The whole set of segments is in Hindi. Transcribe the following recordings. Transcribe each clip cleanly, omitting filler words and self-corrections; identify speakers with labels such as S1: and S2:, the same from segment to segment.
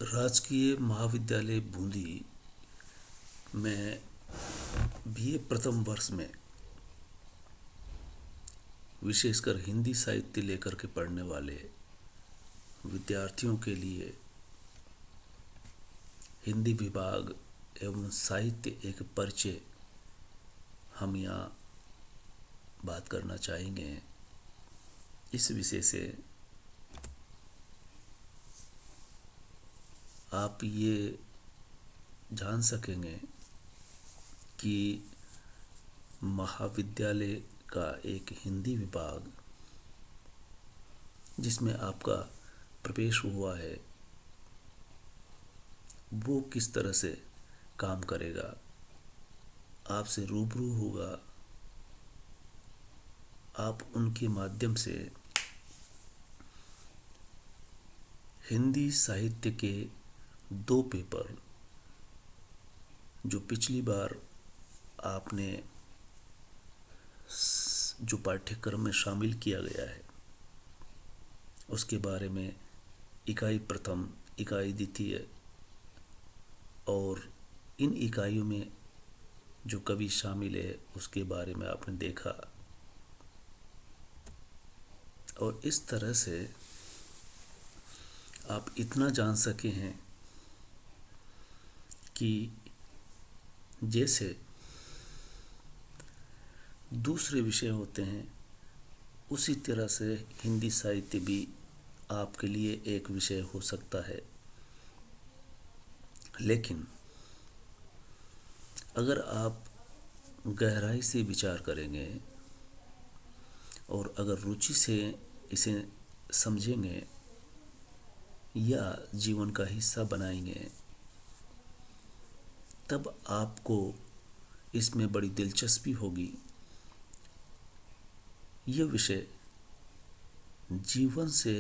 S1: राजकीय महाविद्यालय बूंदी में बीए प्रथम वर्ष में विशेषकर हिंदी साहित्य लेकर के पढ़ने वाले विद्यार्थियों के लिए हिंदी विभाग एवं साहित्य एक परिचय हम यहाँ बात करना चाहेंगे। इस विषय से आप ये जान सकेंगे कि महाविद्यालय का एक हिंदी विभाग जिसमें आपका प्रवेश हुआ है वो किस तरह से काम करेगा, आपसे रूबरू होगा। आप उनके माध्यम से हिंदी साहित्य के 2 पेपर जो पिछली बार आपने जो पाठ्यक्रम में शामिल किया गया है उसके बारे में इकाई प्रथम, इकाई द्वितीय और इन इकाइयों में जो कवि शामिल है उसके बारे में आपने देखा। और इस तरह से आप इतना जान सके हैं कि जैसे दूसरे विषय होते हैं उसी तरह से हिंदी साहित्य भी आपके लिए एक विषय हो सकता है। लेकिन अगर आप गहराई से विचार करेंगे और अगर रुचि से इसे समझेंगे या जीवन का हिस्सा बनाएंगे तब आपको इसमें बड़ी दिलचस्पी होगी। यह विषय जीवन से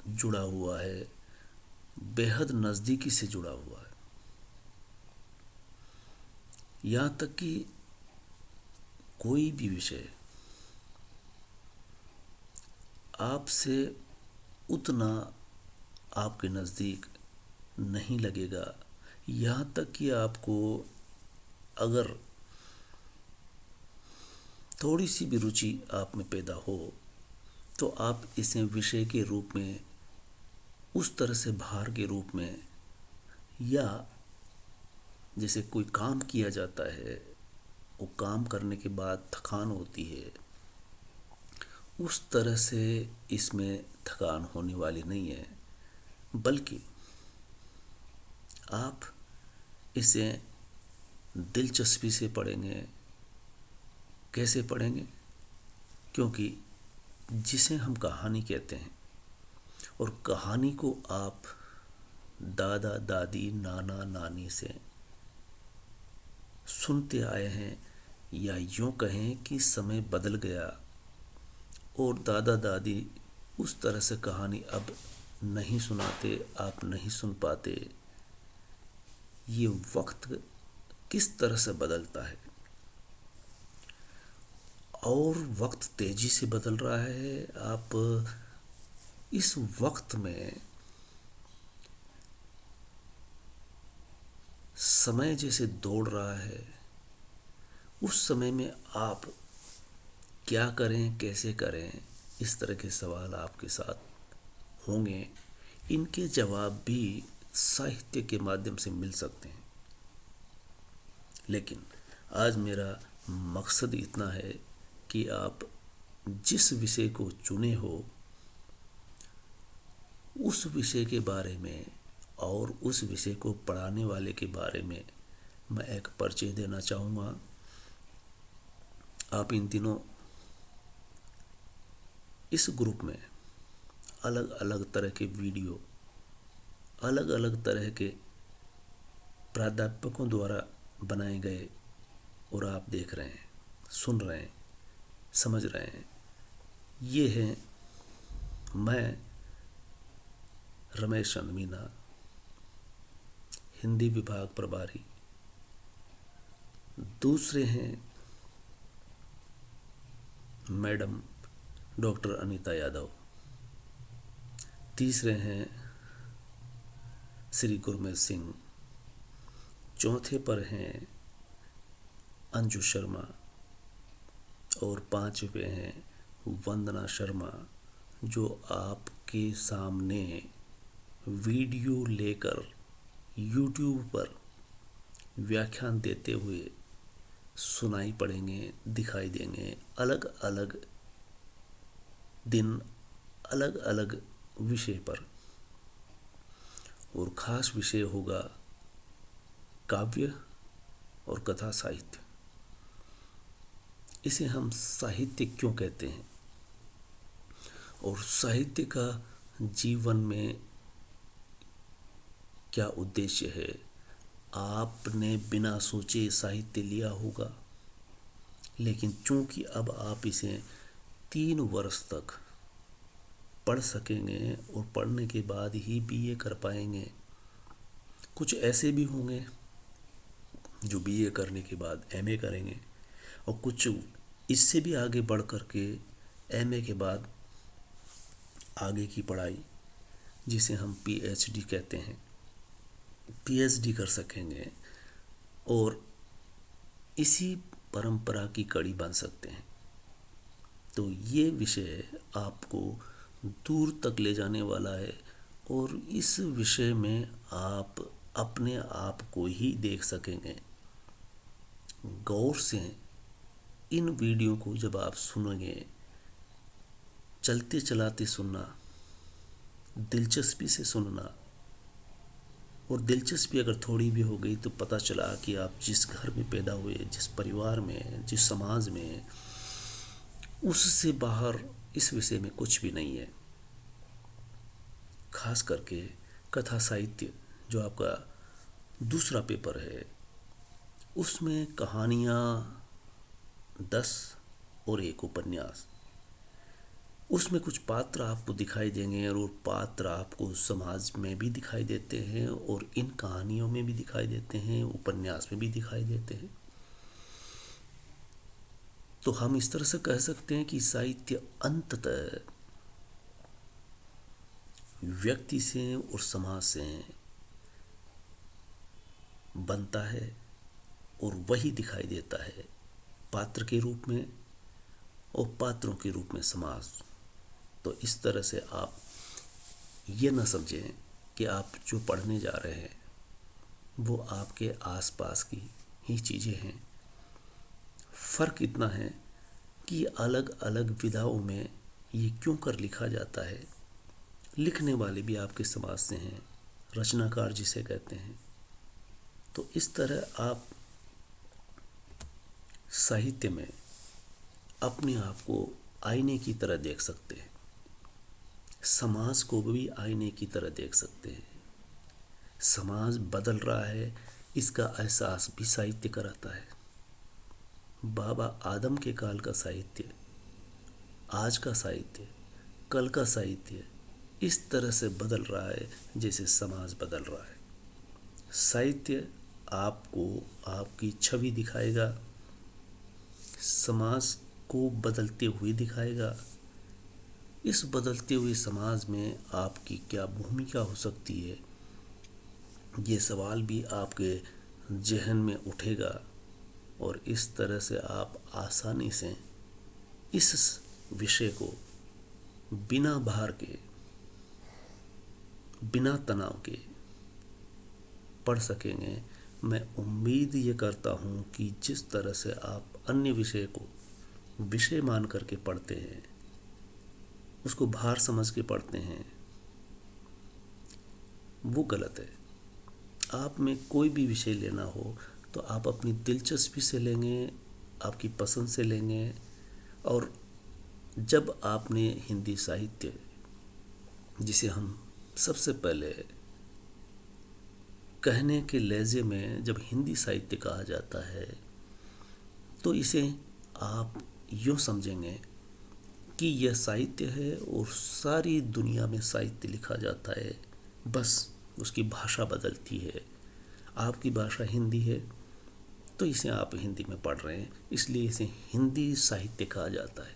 S1: जुड़ा हुआ है, बेहद नज़दीकी से जुड़ा हुआ है। यहाँ तक कि कोई भी विषय आपसे उतना आपके नज़दीक नहीं लगेगा। यहाँ तक कि आपको अगर थोड़ी सी भी रुचि आप में पैदा हो तो आप इसे विषय के रूप में, उस तरह से भार के रूप में, या जैसे कोई काम किया जाता है वो काम करने के बाद थकान होती है, उस तरह से इसमें थकान होने वाली नहीं है। बल्कि आप इसे दिलचस्पी से पढ़ेंगे। कैसे पढ़ेंगे? क्योंकि जिसे हम कहानी कहते हैं और कहानी को आप दादा दादी, नाना नानी से सुनते आए हैं, या यूँ कहें कि समय बदल गया और दादा दादी उस तरह से कहानी अब नहीं सुनाते, आप नहीं सुन पाते। ये वक्त किस तरह से बदलता है और वक्त तेजी से बदल रहा है। आप इस वक्त में समय जैसे दौड़ रहा है, उस समय में आप क्या करें, कैसे करें, इस तरह के सवाल आपके साथ होंगे। इनके जवाब भी साहित्य के माध्यम से मिल सकते हैं। लेकिन आज मेरा मकसद इतना है कि आप जिस विषय को चुने हो उस विषय के बारे में और उस विषय को पढ़ाने वाले के बारे में मैं एक परिचय देना चाहूँगा। आप इन दिनों इस ग्रुप में अलग अलग तरह के वीडियो, अलग अलग तरह के प्राध्यापकों द्वारा बनाए गए और आप देख रहे हैं, सुन रहे हैं, समझ रहे हैं। ये है मैं रमेश चंद मीना, हिंदी विभाग प्रभारी। दूसरे हैं मैडम डॉक्टर अनीता यादव। तीसरे हैं श्री गुरमीत सिंह, चौथे पर हैं अंजू शर्मा और पांचवें हैं वंदना शर्मा, जो आपके सामने वीडियो लेकर YouTube पर व्याख्यान देते हुए सुनाई पड़ेंगे, दिखाई देंगे। अलग अलग दिन, अलग अलग विषय पर, और खास विषय होगा काव्य और कथा साहित्य। इसे हम साहित्य क्यों कहते हैं और साहित्य का जीवन में क्या उद्देश्य है? आपने बिना सोचे साहित्य लिया होगा, लेकिन चूंकि अब आप इसे 3 वर्ष तक पढ़ सकेंगे और पढ़ने के बाद ही BA कर पाएंगे। कुछ ऐसे भी होंगे जो BA करने के बाद MA करेंगे, और कुछ इससे भी आगे बढ़ कर के MA के बाद आगे की पढ़ाई, जिसे हम PhD कहते हैं, PhD कर सकेंगे और इसी परंपरा की कड़ी बन सकते हैं। तो ये विषय आपको दूर तक ले जाने वाला है, और इस विषय में आप अपने आप को ही देख सकेंगे। गौर से इन वीडियो को जब आप सुनेंगे, चलते चलाते सुनना, दिलचस्पी से सुनना, और दिलचस्पी अगर थोड़ी भी हो गई तो पता चला कि आप जिस घर में पैदा हुए, जिस परिवार में, जिस समाज में, उससे बाहर इस विषय में कुछ भी नहीं है। खास करके कथा साहित्य जो आपका दूसरा पेपर है, उसमें कहानियाँ 10 और एक उपन्यास, उसमें कुछ पात्र आपको दिखाई देंगे, और वो पात्र आपको समाज में भी दिखाई देते हैं और इन कहानियों में भी दिखाई देते हैं, उपन्यास में भी दिखाई देते हैं। तो हम इस तरह से कह सकते हैं कि साहित्य अंततः व्यक्ति से और समाज से बनता है और वही दिखाई देता है पात्र के रूप में और पात्रों के रूप में समाज। तो इस तरह से आप ये न समझें कि आप जो पढ़ने जा रहे हैं वो आपके आसपास की ही चीज़ें हैं। फ़र्क इतना है कि अलग अलग विधाओं में ये क्यों कर लिखा जाता है। लिखने वाले भी आपके समाज से हैं, रचनाकार जिसे कहते हैं। तो इस तरह आप साहित्य में अपने आप को आईने की तरह देख सकते हैं, समाज को भी आईने की तरह देख सकते हैं। समाज बदल रहा है, इसका एहसास भी साहित्य कराता है। बाबा आदम के काल का साहित्य, आज का साहित्य, कल का साहित्य इस तरह से बदल रहा है जैसे समाज बदल रहा है। साहित्य आपको आपकी छवि दिखाएगा, समाज को बदलते हुए दिखाएगा। इस बदलते हुए समाज में आपकी क्या भूमिका हो सकती है, ये सवाल भी आपके जहन में उठेगा, और इस तरह से आप आसानी से इस विषय को बिना भार के, बिना तनाव के पढ़ सकेंगे। मैं उम्मीद ये करता हूँ कि जिस तरह से आप अन्य विषय को विषय मान करके पढ़ते हैं, उसको भार समझ के पढ़ते हैं, वो गलत है। आप में कोई भी विषय लेना हो तो आप अपनी दिलचस्पी से लेंगे, आपकी पसंद से लेंगे। और जब आपने हिंदी साहित्य, जिसे हम सबसे पहले कहने के लहजे में जब हिंदी साहित्य कहा जाता है, तो इसे आप यूँ समझेंगे कि यह साहित्य है और सारी दुनिया में साहित्य लिखा जाता है, बस उसकी भाषा बदलती है। आपकी भाषा हिंदी है तो इसे आप हिंदी में पढ़ रहे हैं, इसलिए इसे हिंदी साहित्य कहा जाता है।